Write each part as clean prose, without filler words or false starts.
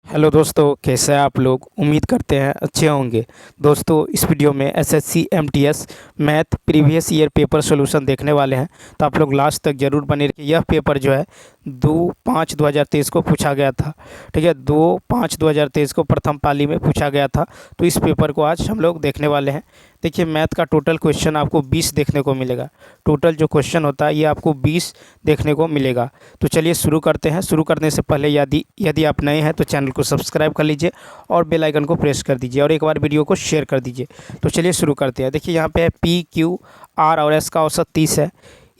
Hello दोस्तों, कैसे हैं आप लोग। उम्मीद करते हैं अच्छे होंगे। दोस्तों, इस वीडियो में SSC MTS math previous year paper solution देखने वाले हैं। तो आप लोग लास्ट तक जरूर बने रहिए। यह पेपर जो है 2/5/2023 को पूछा गया था। ठीक है, 2/5/2023 को प्रथम पाली में पूछा गया था। तो इस पेपर को आज हम लोग देखने वाले हैं। देखिए, मैथ का टोटल क्वेश्चन आपको 20 देखने को मिलेगा। टोटल जो क्वेश्चन होता है ये आपको 20 देखने को मिलेगा। तो चलिए शुरू करते हैं। शुरू करने से पहले यदि आप नए हैं तो चैनल को सब्सक्राइब कर लीजिए और बेल आइकन को प्रेस कर दीजिए और एक बार वीडियो को शेयर कर दीजिए। तो चलिए शुरू करते हैं। देखिए, यहाँ पे है पी, क्यू, आर और एस का औसत 30 है।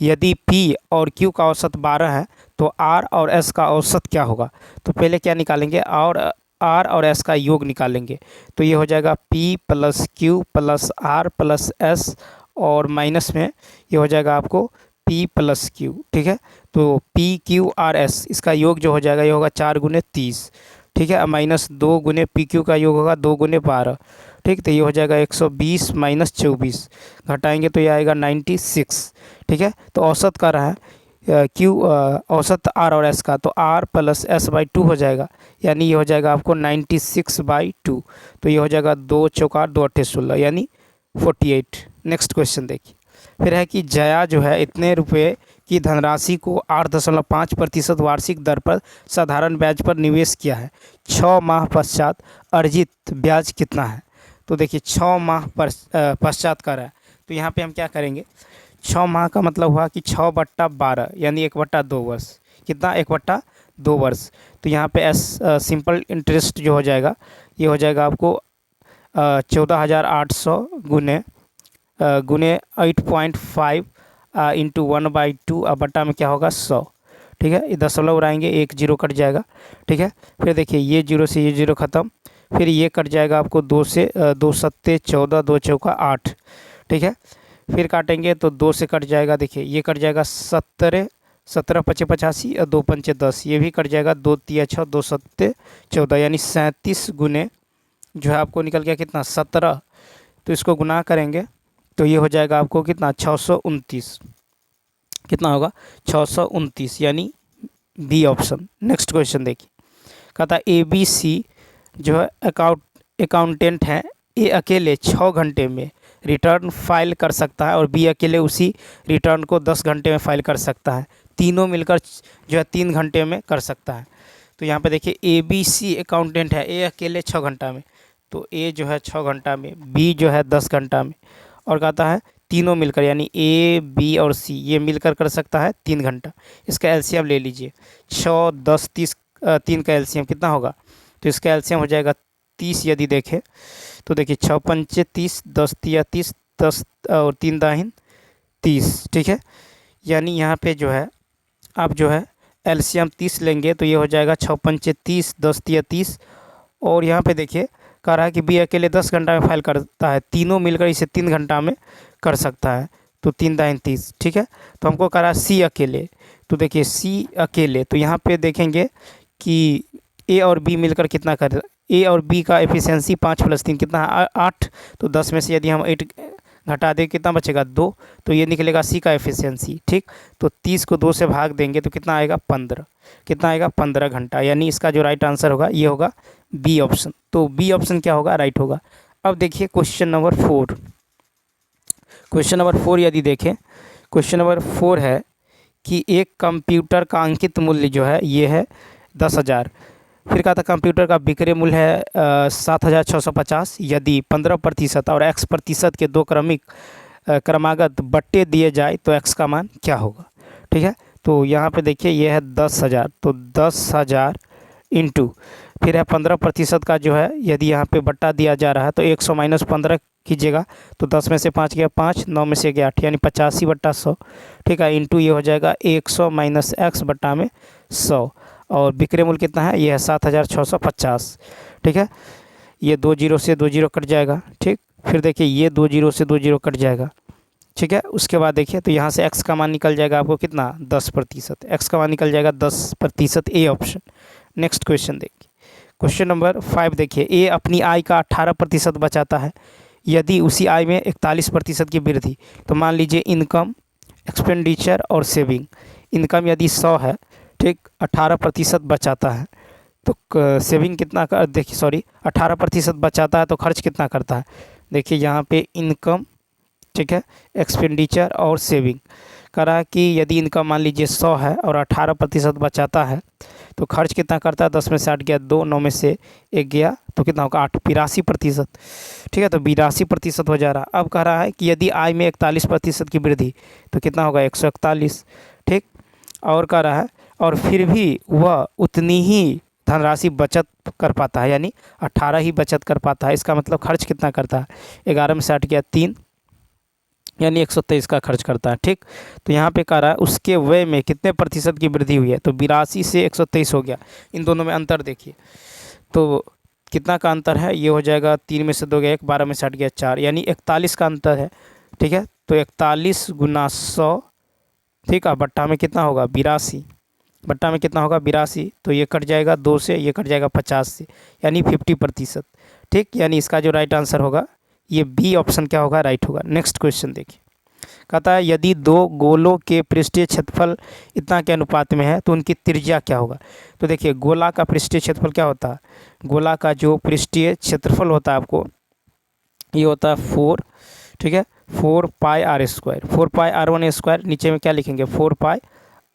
यदि पी और क्यू का औसत 12 है तो आर और एस का औसत क्या होगा। तो पहले क्या निकालेंगे, और आर और एस का योग निकालेंगे। तो ये हो जाएगा P plus Q plus R plus S और माइनस में ये हो जाएगा आपको पी प्लस क्यू। ठीक है, तो पी क्यू आर एस इसका योग जो हो जाएगा ये होगा 4 × 30। ठीक है, माइनस 2 पी क्यू का योग होगा 2 × 12। ठीक, तो ये हो जाएगा 120 माइनस 24, घटाएंगे तो ये आएगा 96। ठीक है, तो औसत का रहा है क्यू, औसत आर और एस का, तो आर प्लस एस बाई 2 हो जाएगा। यानी ये हो जाएगा आपको 96/2। तो ये हो जाएगा 2×4=2=16 यानी 48। नेक्स्ट क्वेश्चन देखिए। फिर है कि जया जो है इतने रुपए की धनराशि को 8.5% वार्षिक दर पर साधारण ब्याज पर निवेश किया है। 6 माह पश्चात अर्जित ब्याज कितना है। तो देखिए 6 माह पश्चात का रहा है। तो यहाँ पे हम क्या करेंगे, 6 माह का मतलब हुआ कि 6/12 यानी 1/2 वर्ष। कितना, 1/2 वर्ष। तो यहाँ पे एस सिंपल इंटरेस्ट जो हो जाएगा ये हो जाएगा आपको 14,800 गुने 8.5 इंटू 1/2 बट्टा में क्या होगा 100। ठीक है, ये दशमलव उड़ाएंगे, 1 0 कट जाएगा। ठीक है, फिर देखिए ये 0 से ये 0 ख़त्म। फिर ये कट जाएगा आपको 2 से 2 सत्ते 14, 2 चौका 8। ठीक है, फिर काटेंगे तो 2 से कट जाएगा। देखिए ये कट जाएगा 17, 17 × 5 = 85 और 2 × 5 = 10। ये भी कट जाएगा 2 × 3 = 6, 2 सत्ते 14 यानी 37 गुने जो है आपको निकल गया कितना 17। तो इसको गुना करेंगे तो ये हो जाएगा आपको कितना 629। कितना होगा 629 यानी बी ऑप्शन। नेक्स्ट क्वेश्चन देखिए, कहता है ए बी सी जो है अकाउंटेंट हैं। ए अकेले 6 घंटे में रिटर्न फाइल कर सकता है और बी अकेले उसी रिटर्न को 10 घंटे में फाइल कर सकता है। तीनों मिलकर जो है 3 घंटे में कर सकता है। तो यहाँ पे देखिए ए बी सी अकाउंटेंट है, ए अकेले 6 घंटा में, तो ए जो है 6 घंटा में, बी जो है 10 घंटा में, और कहता है तीनों मिलकर यानी ए बी और सी ये मिलकर कर सकता है 3 घंटा। इसका एलसीएम ले लीजिए, 6 10 30, 3 का एलसीएम कितना होगा। तो इसका एलसीएम हो जाएगा 30। यदि देखें तो देखिए 6 × 5 = 30, 10 × 3 = 30, 10 और 3 दाहिन 30। ठीक है, यानी यहाँ पे जो है आप जो है एलसीएम 30 लेंगे तो ये हो जाएगा 6 × 5 = 30, 10 × 3 = 30। और यहाँ पे देखिए कह रहा है कि बी अकेले 10 घंटा में फाइल करता है, तीनों मिलकर इसे 3 घंटा में कर सकता है। तो 3 दाहिन 30। ठीक है, तो हमको कह रहा है सी अकेले। तो देखिए सी अकेले, तो यहाँ पे देखेंगे कि ए और बी मिलकर कितना कर, ए और बी का एफिशिएंसी 5 + 3 कितना है 8। तो 10 में से यदि हम 8 घटा दें कितना बचेगा 2। तो ये निकलेगा सी का एफिशिएंसी। ठीक, तो 30 को 2 से भाग देंगे तो कितना आएगा 15। कितना आएगा 15 घंटा। यानी इसका जो राइट आंसर होगा ये होगा बी ऑप्शन। तो बी ऑप्शन क्या होगा, राइट होगा। अब देखिए क्वेश्चन नंबर 4। क्वेश्चन नंबर 4 यदि देखें, क्वेश्चन नंबर 4 है कि एक कंप्यूटर का अंकित मूल्य जो है ये है 10,000। फिर कहा था कंप्यूटर का विक्रय मूल्य है 7,650। यदि 15% और x% के दो क्रमागत बट्टे दिए जाए तो x का मान क्या होगा। ठीक है, तो यहाँ पे देखिए ये है 10,000, तो 10,000 इंटू फिर है 15% का जो है यदि यहाँ पे बट्टा दिया जा रहा है तो 100 - 15 कीजिएगा तो 10 में से 5 गया 5, 9 में से गया 8 यानी 85/100। ठीक है, इंटू ये हो जाएगा 100 - x बट्टा में 100। और विक्रय मूल्य कितना है, ये है 7,650। ठीक है, ये 2 0 से 2 0 कट जाएगा। ठीक, फिर देखिए ये 2 0 से 2 0 कट जाएगा। ठीक है, उसके बाद देखिए तो यहाँ से x का मान निकल जाएगा आपको कितना 10%। x का मान निकल जाएगा 10%, ए ऑप्शन। नेक्स्ट क्वेश्चन देखिए, क्वेश्चन नंबर 5 देखिए, ए अपनी आय का 18% बचाता है। यदि उसी आय में 41% की वृद्धि, तो मान लीजिए इनकम, एक्सपेंडिचर और सेविंग। इनकम यदि 100 है, ठीक, 18% बचाता है तो सेविंग कितना कर, देखिए सॉरी 18% बचाता है तो खर्च कितना करता है। देखिए यहाँ पे इनकम, ठीक है, एक्सपेंडिचर और सेविंग करा कि यदि इनकम मान लीजिए 100 है और 18% बचाता है तो खर्च कितना करता है। 10 में से 8 गया 2, 9 में से 1 गया तो कितना होगा 8, 82%। ठीक है, तो 82% हो जा रहा। अब कह रहा है कि यदि आय में 41% की वृद्धि तो कितना होगा 141। ठीक, और कह रहा है और फिर भी वह उतनी ही धनराशि बचत कर पाता है, यानी 18 ही बचत कर पाता है। इसका मतलब खर्च कितना करता है, 11 में से 8 गया 3, यानी 123 का खर्च करता है। ठीक, तो यहाँ पे कह रहा है उसके व्यय में कितने प्रतिशत की वृद्धि हुई है, तो 82 से 123 हो गया। इन दोनों में अंतर देखिए, तो कितना का अंतर है, ये हो जाएगा 3 में से 2 गया 1, 12 में से 8 गया 4, यानी 41 का अंतर है। ठीक है, तो 41 गुना 100, ठीक है, बट्टा में कितना होगा 82, बट्टा में कितना होगा 82, तो ये कट जाएगा 2 से, ये कट जाएगा 50 से, यानी 50%। ठीक, यानी इसका जो राइट आंसर होगा ये बी ऑप्शन क्या होगा, राइट होगा। नेक्स्ट क्वेश्चन देखिए, कहता है यदि दो गोलों के पृष्ठीय क्षेत्रफल इतना के अनुपात में है तो उनकी त्रिज्या क्या होगा। तो देखिए गोला का पृष्ठीय क्षेत्रफल क्या होता है, गोला का जो पृष्ठीय क्षेत्रफल होता है आपको ये होता है 4, ठीक है, 4 pi R square, 4 pi R1 square, नीचे में क्या लिखेंगे 4 पाई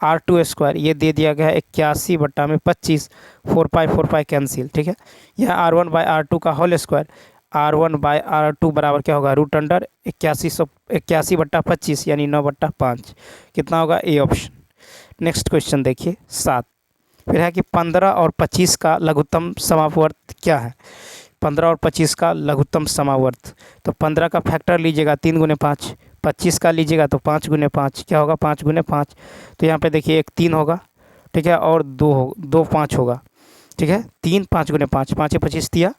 R2 स्क्वायर, ये दे दिया गया है 81 बट्टा में 25, 4 पाई कैंसिल। ठीक है, यह R1 बाई R2 का whole square, R1 by R2 बराबर क्या होगा रूट अंडर 81 बट्टा 25, यानी 9/5, कितना होगा ए ऑप्शन। नेक्स्ट क्वेश्चन देखिए 7, फिर है कि 15 और 25 का लघुत्तम समावर्त क्या है। 15 और 25 का लघुत्तम समावर्त, तो 15 का फैक्टर लीजिएगा 3 गुने 5, 25 का लीजिएगा तो 5 गुने 5, क्या होगा 5 गुने 5, तो यहाँ पे देखिए एक 3 होगा, ठीक है, और 2 5 होगा। ठीक है, 3 5 गुने 5, 5 25 दिया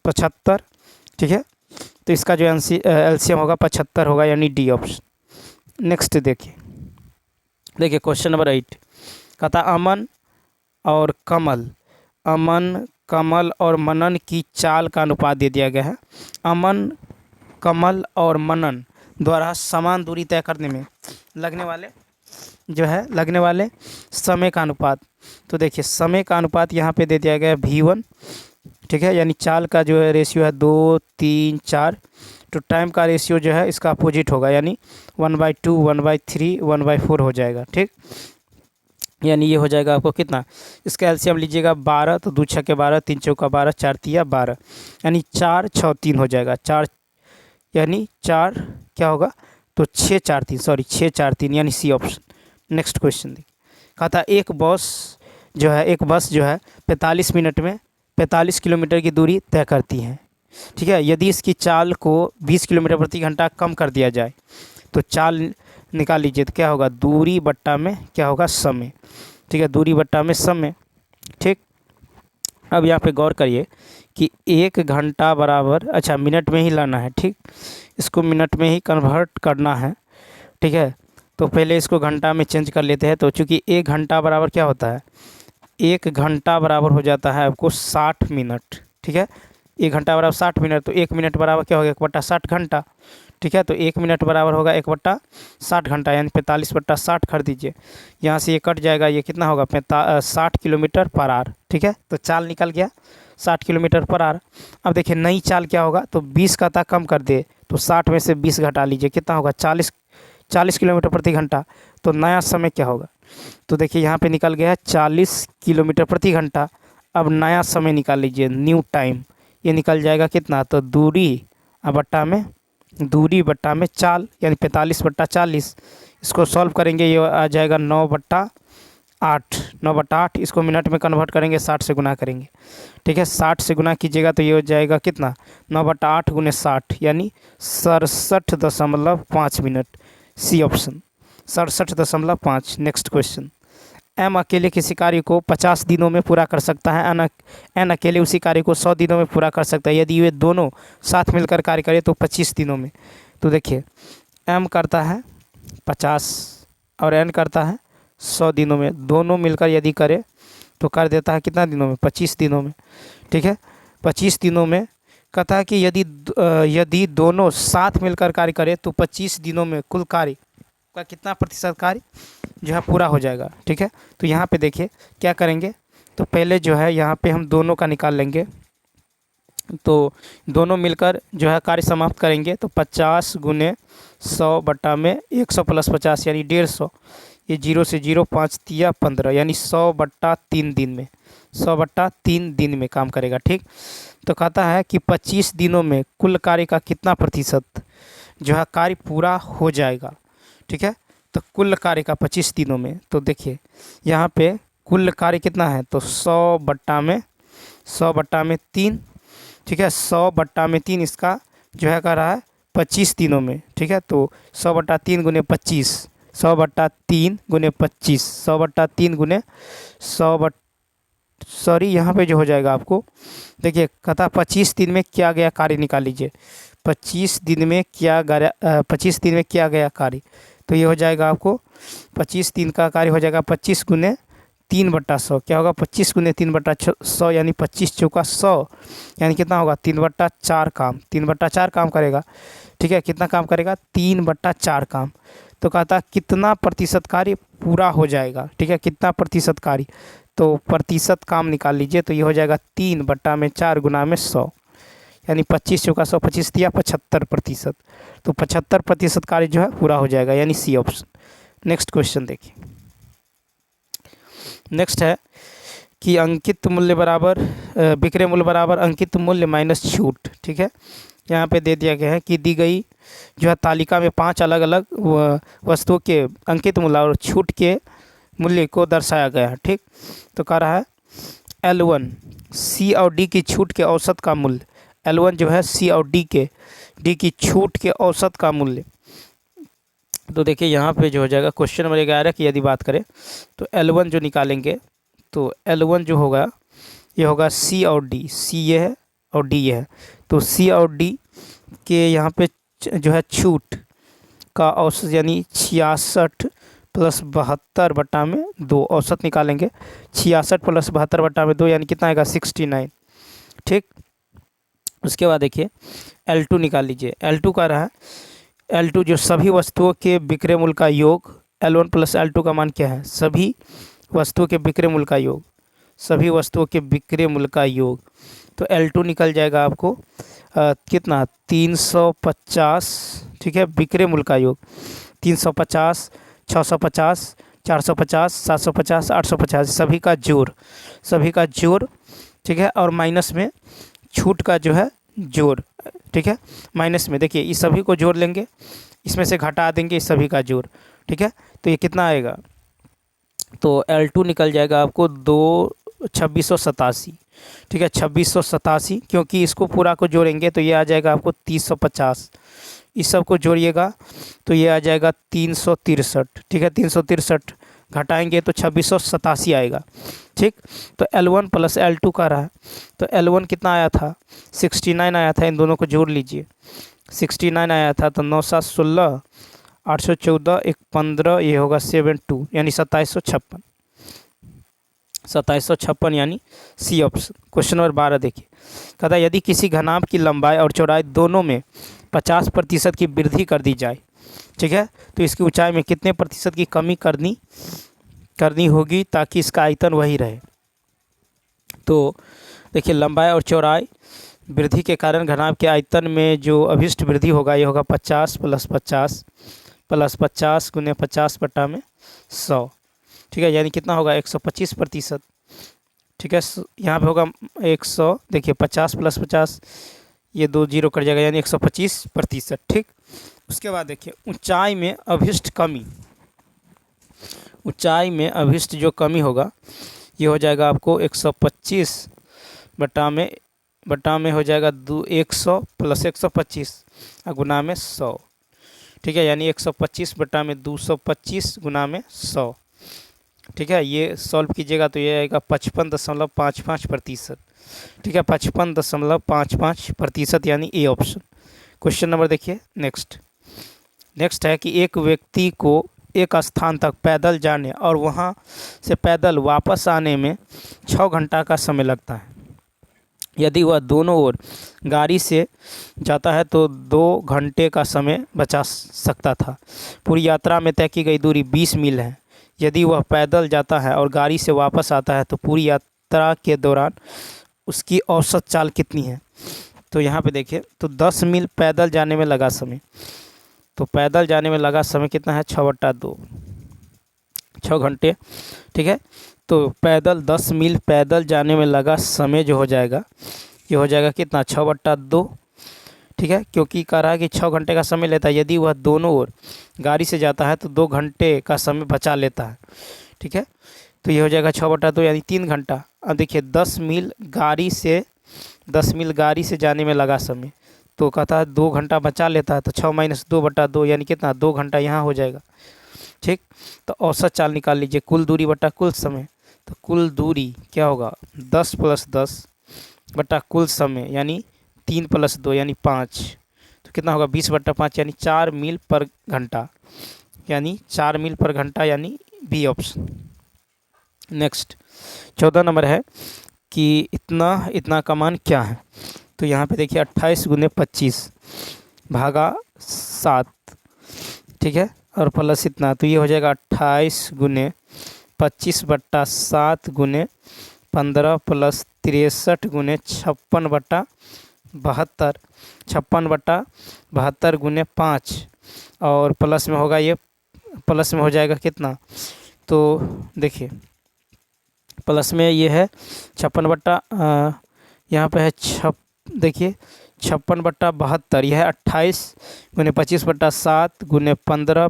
75। ठीक है, तो इसका जो एलसीएम होगा 75 होगा, यानी डी ऑप्शन। नेक्स्ट देखिए क्वेश्चन नंबर 8, कहता अमन और कमल और मनन की चाल का अनुपात दे दिया गया है। अमन, कमल और मनन द्वारा समान दूरी तय करने में लगने वाले समय का अनुपात, तो देखिए समय का अनुपात यहाँ पे दे दिया गया है V1, ठीक है, यानी चाल का जो है रेशियो है 2 3 4, तो टाइम का रेशियो जो है इसका अपोजिट होगा, यानी 1/2 1/3 1/4 हो जाएगा। ठीक, यानी ये हो जाएगा आपको कितना, इसका एलसीएम लीजिएगा 12, तो 2 6 12, 3 चौका 12, 4 तिया 12, यानी 4 6 3 हो जाएगा, 4 यानी 4 क्या होगा, तो 6 4 3, सॉरी 6 4 3, यानी सी ऑप्शन। नेक्स्ट क्वेश्चन देखिए, कहता एक बस जो है 45 मिनट में 45 किलोमीटर की दूरी तय करती है। ठीक है, यदि इसकी चाल को 20 किलोमीटर प्रति घंटा कम कर दिया जाए तो चाल निकाल लीजिए, तो क्या होगा दूरी बट्टा में क्या होगा समय। ठीक है, दूरी बट्टा में समय। ठीक, अब यहाँ पे गौर करिए कि 1 घंटा बराबर, अच्छा मिनट में ही लाना है। ठीक, इसको मिनट में ही कन्वर्ट करना है। ठीक है, तो पहले इसको घंटा में चेंज कर लेते हैं, तो चूँकि 1 घंटा बराबर क्या होता है, 1 घंटा बराबर हो जाता है आपको 60 मिनट। ठीक है, 1 घंटा बराबर 60 मिनट, तो 1 मिनट बराबर क्या होगा 1/60 घंटा। ठीक है, तो 1 मिनट बराबर होगा 1/60 घंटा, यानी 45/60 कर दीजिए, यहाँ से ये कट जाएगा, ये कितना होगा 60 किलोमीटर पर आवर। ठीक है, तो चाल निकल गया 60 किलोमीटर पर आवर। अब देखिए नई चाल क्या होगा, तो 20 का था कम कर दे, तो 60 में से 20 घटा लीजिए, कितना होगा 40 किलोमीटर प्रति घंटा। तो नया समय क्या होगा, तो देखिए यहाँ पे निकल गया है 40 किलोमीटर प्रति घंटा। अब नया समय निकाल लीजिए, न्यू टाइम, ये निकल जाएगा कितना, तो दूरी बट्टा में चाल, यानी 45/40। इसको सॉल्व करेंगे, ये आ जाएगा 9/8, इसको मिनट में कन्वर्ट करेंगे 60 से गुना करेंगे। ठीक है, 60 से गुना कीजिएगा तो ये हो जाएगा कितना 9/8 गुने 60, यानी 67.5 minute, C option 67.5। Next question, M अकेले किसी कार्य को 50 दिनों में पूरा कर सकता है, एन अकेले उसी कार्य को 100 दिनों में पूरा कर सकता है। यदि वे दोनों साथ मिलकर कार्य करें तो 25 दिनों में। तो देखिए एम करता है 50 और एन करता है 100 दिनों में, दोनों मिलकर यदि करे तो कर देता है कितना दिनों में 25 दिनों में। ठीक है, 25 दिनों में कहता है कि यदि दोनों साथ मिलकर कार्य करें तो 25 दिनों में कुल कार्य का कितना प्रतिशत कार्य जो है पूरा हो जाएगा। ठीक है, तो यहाँ पे देखिए क्या करेंगे, तो पहले जो है यहाँ पे हम दोनों का निकाल लेंगे, तो दोनों मिलकर जो है कार्य समाप्त करेंगे। तो 50 गुने 100 बटा में 100 प्लस 50 यानी 150, ये 0 से 0 5 तिया 15 यानी 100 बटा 3 दिन में, 100 बटा 3 दिन में काम करेगा। ठीक, तो कहता है कि 25 दिनों में कुल कार्य का कितना प्रतिशत जो है कार्य पूरा हो जाएगा। ठीक है, तो कुल कार्य का 25 दिनों में, तो देखिए यहाँ पे कुल कार्य कितना है, तो 100 बट्टा में 3। ठीक है, 100 बट्टा में 3 इसका जो है कर रहा है 25 दिनों में। ठीक है, तो 100 बट्टा 3 गुने 25, 100 बट्टा 3 गुने 25, 100 बट्टा 3 गुने 100 सॉरी यहाँ पे जो हो जाएगा आपको, देखिए कहता 25 दिन में किया गया कार्य निकाल लीजिए। 25 दिन में किया गया कार्य, तो ये हो जाएगा आपको 25 दिन का कार्य हो जाएगा 25 गुने 3 बट्टा 100, क्या होगा 25 गुने 3 बट्टा 100 यानी 25 चौका 100 यानी कितना होगा 3 बट्टा 4 काम, 3 बट्टा 4 काम करेगा। ठीक है, कितना काम करेगा 3 बट्टा 4 काम। तो कहता कितना प्रतिशत कार्य पूरा हो जाएगा। ठीक है, कितना प्रतिशत कार्य, तो प्रतिशत काम निकाल लीजिए। तो ये हो जाएगा 3 बट्टा में 4 गुना में 100 यानी 25 चौका 100, 25 दिया 75%। तो 75% कार्य जो है पूरा हो जाएगा, यानी सी ऑप्शन। नेक्स्ट क्वेश्चन देखिए, नेक्स्ट है कि अंकित मूल्य बराबर विक्रय मूल्य बराबर अंकित मूल्य माइनस छूट। ठीक है, यहाँ पे दे दिया गया है कि दी गई जो है तालिका में 5 अलग अलग वस्तुओं के अंकित मूल्य और छूट के मूल्य को दर्शाया गया है। ठीक, तो कह रहा है L1 सी और डी की छूट के औसत का मूल्य, L1 जो है सी और डी की छूट के औसत का मूल्य। तो देखिए यहाँ पे जो हो जाएगा क्वेश्चन नंबर 11 की यदि बात करें तो L1 जो निकालेंगे, तो L1 जो होगा ये होगा सी और डी, सी ये है और डी ये है। तो सी और डी के यहाँ पे जो है छूट का औसत यानी 66 प्लस 72 बटा में 2 औसत निकालेंगे। 66 प्लस 72 बटा में 2 यानी कितना आएगा 69। ठीक, उसके बाद देखिए L2 निकाल लीजिए। L2 का रहा है L2 जो सभी वस्तुओं के विक्रय मूल्य का योग, L1 प्लस L2 का मान क्या है, सभी वस्तुओं के विक्रय मूल्य का योग, सभी वस्तुओं के विक्रय मूल्य का योग। तो L2 निकल जाएगा आपको कितना 350। ठीक है, विक्रय मूल्य का योग 350, 650, 450, 750, 850 सभी का जोड़। ठीक है, और माइनस में छूट का जो है जोड़। ठीक है, माइनस में देखिए इस सभी को जोड़ लेंगे, इसमें से घटा देंगे इस सभी का जोड़। ठीक है, तो ये कितना आएगा, तो L2 निकल जाएगा आपको 2687। ठीक है, 2687, क्योंकि इसको पूरा को जोड़ेंगे तो ये आ जाएगा आपको 350, इस सब को जोड़िएगा तो ये आ जाएगा 363। ठीक है, 363 घटाएंगे तो 2687 आएगा। ठीक, तो L1 प्लस L2 का रहा, तो L1 कितना आया था 69 आया था, इन दोनों को जोड़ लीजिए 69 आया था। तो 9 7 16, 814, 1 15, ये होगा 72 यानी 2756, 2756 यानी सी ऑप्शन। क्वेश्चन नंबर 12 देखिए, कहता यदि किसी घनाभ की लंबाई और चौड़ाई दोनों में 50% की वृद्धि कर दी जाए, ठीक है, तो इसकी ऊंचाई में कितने प्रतिशत की कमी करनी होगी ताकि इसका आयतन वही रहे। तो देखिए लंबाई और चौड़ाई वृद्धि के कारण घनाभ के आयतन में जो अभिष्ट वृद्धि होगा ये होगा 50 प्लस 50 प्लस 50 गुने 50 बटा में 100। ठीक है, यानी कितना होगा 125%। ठीक है, यहाँ पे होगा 100, देखिए 50 प्लस 50 ये 2 जीरो कट जाएगा यानी 125%। ठीक, उसके बाद देखिए ऊंचाई में अभिष्ट कमी, ऊंचाई में अभिष्ट जो कमी होगा ये हो जाएगा आपको 125 बटा में हो जाएगा 100 प्लस 125 गुना में 100। ठीक है, यानी 125 बटा में 225 गुना में 100। ठीक है, ये सॉल्व कीजिएगा तो ये आएगा 55.55%। ठीक है, 55.55% यानी ए ऑप्शन। क्वेश्चन नंबर देखिए नेक्स्ट है कि एक व्यक्ति को एक स्थान तक पैदल जाने और वहां से पैदल वापस आने में 6 घंटा का समय लगता है। यदि वह दोनों ओर गाड़ी से जाता है तो 2 घंटे का समय बचा सकता था। पूरी यात्रा में तय की गई दूरी 20 मील है। यदि वह पैदल जाता है और गाड़ी से वापस आता है तो पूरी यात्रा के दौरान उसकी औसत चाल कितनी है। तो यहाँ पे देखिए, तो 10 मील पैदल जाने में लगा समय, तो पैदल जाने में लगा समय कितना है, 6/2, 6 घंटे। ठीक है, तो पैदल 10 मील पैदल जाने में लगा समय जो हो जाएगा, ये हो जाएगा कितना, 6/2। ठीक है, क्योंकि कह रहा है कि 6 घंटे का समय लेता है, यदि वह दोनों ओर गाड़ी से जाता है तो 2 घंटे का समय बचा लेता है। ठीक है, तो ये हो जाएगा 6/2 यानी 3 घंटा। अब देखिए 10 मील गाड़ी से जाने में लगा समय, तो कहता है 2 घंटा बचा लेता है, तो 6 - 2/2 यानी कितना, 2 घंटा यहाँ हो जाएगा। ठीक, तो औसत चाल निकाल लीजिए, कुल दूरी बटा कुल समय, तो कुल दूरी क्या होगा, 10 + 10 बटा कुल समय यानी 3 + 2 यानी 5, तो कितना होगा, 20/5 यानी 4 मील पर घंटा, यानी 4 मील पर घंटा यानी बी ऑप्शन। नेक्स्ट 14 नंबर है कि इतना का मान क्या है। तो यहाँ पे देखिए 28 × 25 भागा 7, ठीक है, और प्लस इतना, तो ये हो जाएगा 28 × 25/7 × 15 + 63 × 56/72, 56/72 × 5, और प्लस में होगा, ये प्लस में हो जाएगा कितना, तो देखिए प्लस में ये है 56 यहाँ पे है देखिए 56/72, यह है 28 × 25/7 × 15 +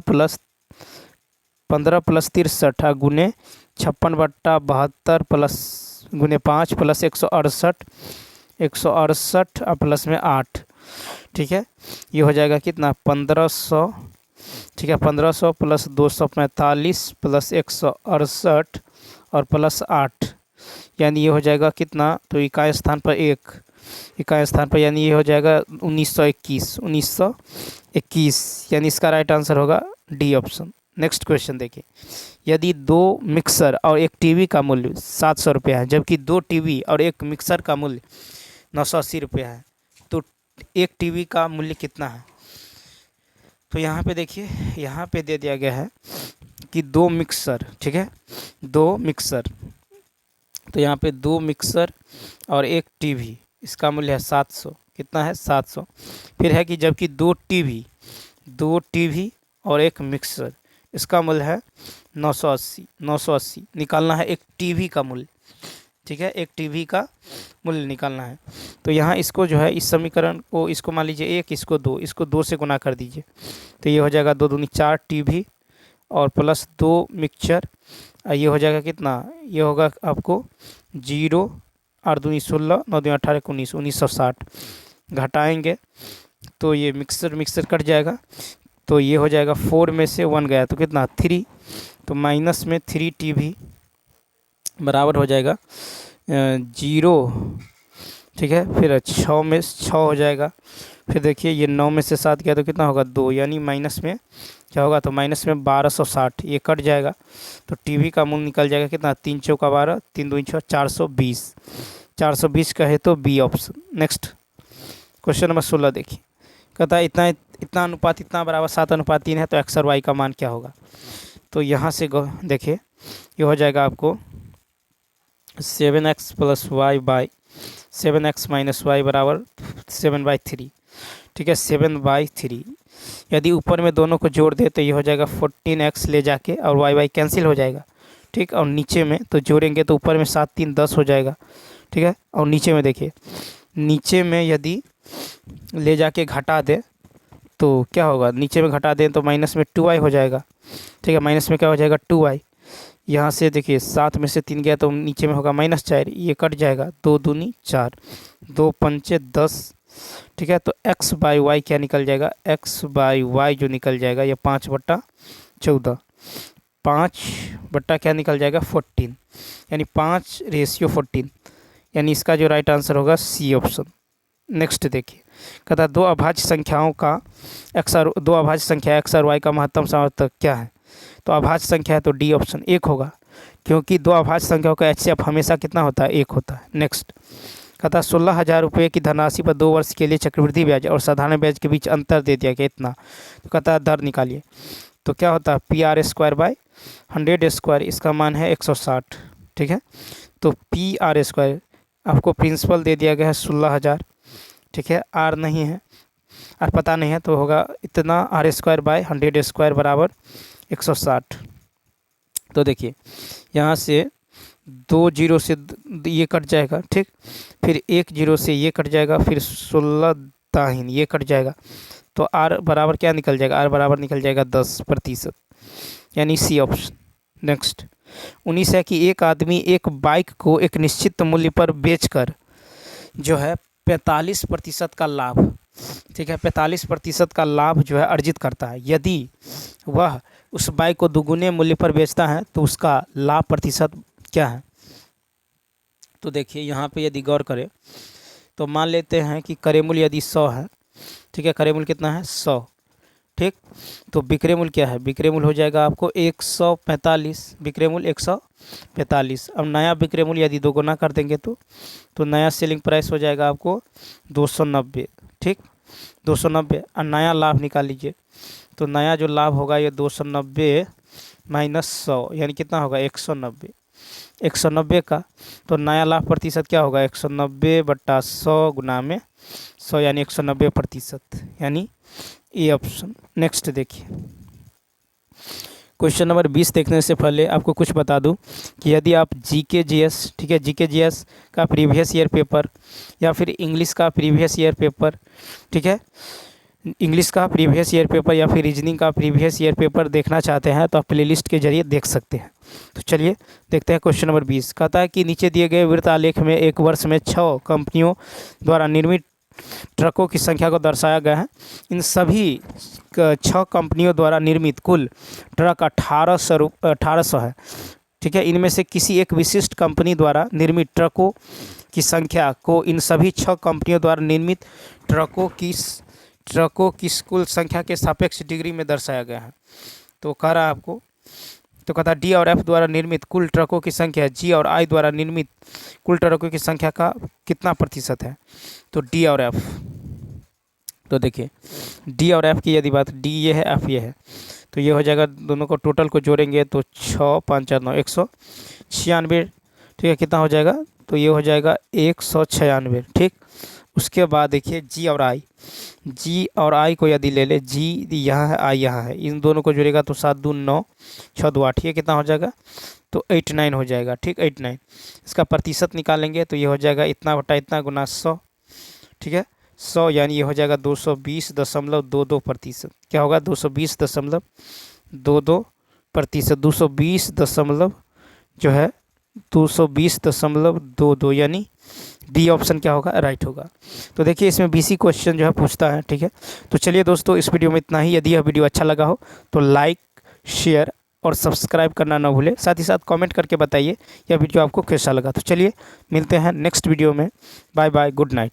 63 × 56/72 प्लस × 5 + 168 और प्लस में 8। ठीक है, ये हो जाएगा कितना, 1500। ठीक है, 1500 + 245 + 168 और प्लस 8, यानी ये हो जाएगा कितना, तो इकाई स्थान पर 1, इकाई स्थान पर, यानी ये हो जाएगा 1921, यानी इसका राइट आंसर होगा डी ऑप्शन। नेक्स्ट क्वेश्चन देखिए, यदि 2 मिक्सर और 1 टीवी का मूल्य 700 रुपया है, जबकि 2 टीवी और 1 मिक्सर का मूल्य 980 रुपया है, तो 1 टीवी का मूल्य कितना है। तो यहाँ पे देखिए, यहाँ पे दे दिया गया है कि 2 मिक्सर, ठीक है, 2 मिक्सर, तो यहाँ पे 2 मिक्सर और 1 टीवी, इसका मूल्य है 700, कितना है, 700। फिर है कि जबकि 2 टीवी और 1 मिक्सर, इसका मूल्य है 980 निकालना है एक टीवी का मूल्य। ठीक है, एक टीवी का मूल्य निकालना है। तो यहाँ इसको जो है, इस समीकरण को, इसको मान लीजिए 1, इसको 2, इसको 2 से गुना कर दीजिए, तो ये हो जाएगा 2 दूनी 4 टीवी और प्लस 2 मिक्सचर, ये हो जाएगा कितना, ये होगा आपको 0 8 दूनी 16 9 दूनी 18 19 1960, घटाएंगे तो ये मिक्सर कट जाएगा, तो ये हो जाएगा 4 में से 1 गया तो कितना, 3, तो माइनस में 3 टीवी बराबर हो जाएगा 0। ठीक है, फिर 6 में 6 हो जाएगा, फिर देखिए ये 9 में से 7 गया तो कितना होगा, 2, यानी माइनस में क्या होगा, तो माइनस में 1260, ये कट जाएगा, तो टीवी का मूल्य निकल जाएगा कितना, 3 चौका 12 3 दूनी 6 420 का है, तो B option. Next question number 16 देखिए, कहता है इतना अनुपात इतना बराबर 7:3 है, तो एक्स और वाई का मान क्या होगा। तो यहाँ से देखिए, ये हो जाएगा आपको 7x + y/, 7x - y बराबर 7/3। ठीक है, 7/3, यदि ऊपर में दोनों को जोड़ दे तो ये हो जाएगा 14x ले जाके, और y कैंसिल हो जाएगा। ठीक, और नीचे में तो जोड़ेंगे तो ऊपर में 7 3 10 हो जाएगा। ठीक है, और नीचे में देखिए, नीचे में यदि ले जाके घटा दे तो क्या होगा, नीचे में घटा दें तो माइनस में 2y हो जाएगा। ठीक है, माइनस में क्या हो जाएगा, 2y, यहाँ से देखिए 7 में से 3 गया तो नीचे में होगा -4, ये कट जाएगा, 2 दूनी 4 2 पंचे 10। ठीक है, तो x/y क्या निकल जाएगा, x/y जो निकल जाएगा ये 5/14, 5 क्या निकल जाएगा 14, यानी 5:14, यानी इसका जो राइट आंसर होगा सी ऑप्शन। नेक्स्ट देखिए, कहता दो अभाज्य संख्या x और y का महत्तम समावर्तक क्या है। तो अभाज्य संख्या है तो डी ऑप्शन 1 होगा, क्योंकि 2 अभाज्य संख्याओं का HCF हमेशा कितना होता है, 1 होता है। नेक्स्ट कहता 16,000 रुपये की धनराशि पर 2 वर्ष के लिए चक्रवृद्धि ब्याज और साधारण ब्याज के बीच अंतर दे दिया गया इतना। तो कहता दर निकालिए, तो क्या होता है PR² / 100², इसका मान है 160। ठीक है, तो पी आर स्क्वायर आपको प्रिंसिपल दे दिया गया है 16,000, ठीक है। आर नहीं है, आर पता नहीं है, तो होगा इतना आर स्क्वायर बाय 100 स्क्वायर बराबर 160। तो देखिए यहाँ से 2 जीरो से ये कट जाएगा, ठीक। फिर 1 जीरो से ये कट जाएगा, फिर 16 दाहिन ये कट जाएगा, तो आर बराबर क्या निकल जाएगा, आर बराबर निकल जाएगा 10%, यानी सी ऑप्शन। नेक्स्ट 19 है कि एक आदमी एक बाइक को एक निश्चित मूल्य पर बेचकर जो है 45% का लाभ, ठीक है, 45% का लाभ जो है अर्जित करता है। यदि वह उस बाइक को दुगुने मूल्य पर बेचता है तो उसका लाभ प्रतिशत क्या है। तो देखिए यहाँ पे यदि गौर करें तो मान लेते हैं कि क्रय मूल्य यदि 100 है, ठीक है, क्रय मूल्य कितना है 100, ठीक। तो विक्रय मूल्य क्या है, विक्रय मूल्य हो जाएगा आपको 145, विक्रय मूल्य 145। अब नया विक्रय मूल्य यदि दोगुना कर देंगे तो नया सेलिंग प्राइस हो जाएगा आपको 290, ठीक, 290। और नया लाभ निकाल लीजिए, तो नया जो लाभ होगा ये 290 माइनस 100 यानी कितना होगा 190, 190 का। तो नया लाभ प्रतिशत क्या होगा 190/100 गुना में 100 यानी 190%, यानी ए ऑप्शन। नेक्स्ट देखिए क्वेश्चन नंबर 20 देखने से पहले आपको कुछ बता दूं कि यदि आप जीके जीएस, ठीक है, जीके जीएस का प्रीवियस ईयर पेपर या फिर इंग्लिश का प्रीवियस ईयर पेपर, ठीक है, इंग्लिश का प्रीवियस ईयर पेपर या फिर रीजनिंग का प्रीवियस ईयर पेपर देखना चाहते हैं तो आप प्लेलिस्ट के जरिए देख सकते हैं। तो चलिए देखते हैं क्वेश्चन नंबर 20। कहता है कि नीचे दिए गए वृत्त आलेख में एक वर्ष में 6 कंपनियों द्वारा निर्मित ट्रकों की संख्या को दर्शाया गया है। इन सभी 6 कंपनियों द्वारा निर्मित कुल ट्रक 1800 है, ठीक है। इनमें से किसी एक विशिष्ट कंपनी द्वारा निर्मित ट्रकों की संख्या को इन सभी 6 कंपनियों द्वारा निर्मित ट्रकों की कुल संख्या के सापेक्ष डिग्री में दर्शाया गया है। तो कह रहा है आपको, तो कहता है डी और एफ द्वारा निर्मित कुल ट्रकों की संख्या जी और आई द्वारा निर्मित कुल ट्रकों की संख्या का कितना प्रतिशत है। तो डी और एफ, तो देखिए डी और एफ की यदि बात, डी ये है एफ ये है, तो ये हो जाएगा, दोनों को टोटल को जोड़ेंगे तो 6 5 4 9 196, ठीक है, कितना हो जाएगा, तो ये हो जाएगा 196, ठीक। उसके बाद देखिए जी और आई को यदि ले ले, जी यहाँ है आई यहाँ है, इन दोनों को जोड़ेगा तो 7 दूनी 9 6 2 8, ये कितना हो जाएगा, तो 89 हो जाएगा, ठीक, 89। इसका प्रतिशत निकालेंगे तो ये हो जाएगा इतना बटा इतना गुना 100, ठीक है, 100 यानी ये हो जाएगा 220.22%। क्या होगा 220.22%, 220 जो है 220.22 यानी डी ऑप्शन क्या होगा, राइट होगा। तो देखिए इसमें बीसी क्वेश्चन जो है पूछता है, ठीक है। तो चलिए दोस्तों इस वीडियो में इतना ही। यदि यह वीडियो अच्छा लगा हो तो लाइक शेयर और सब्सक्राइब करना ना भूलें। साथ ही साथ कमेंट करके बताइए यह वीडियो आपको कैसा लगा। तो चलिए मिलते हैं नेक्स्ट वीडियो में। Bye bye, good night.